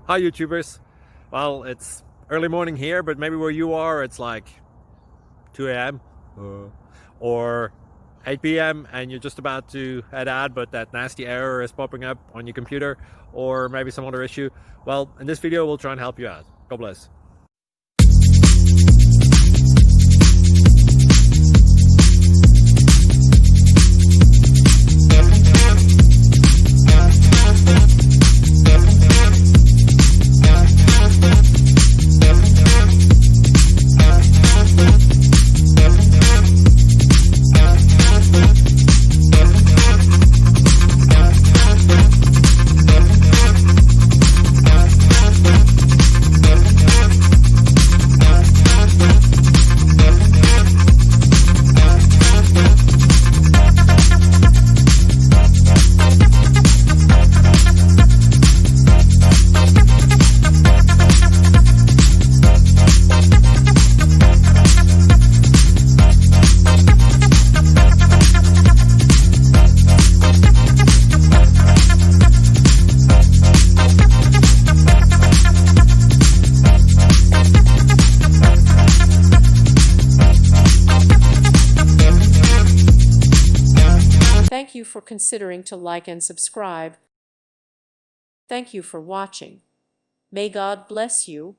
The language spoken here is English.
Hi YouTubers. Well, it's early morning here, but maybe where you are it's like 2 a.m. Or 8 p.m. and you're just about to head out, but that nasty error is popping up on your computer, or maybe some other issue. Well, in this video we'll try and help you out. God bless. Thank you for considering to like and subscribe. Thank you for watching. May God bless you.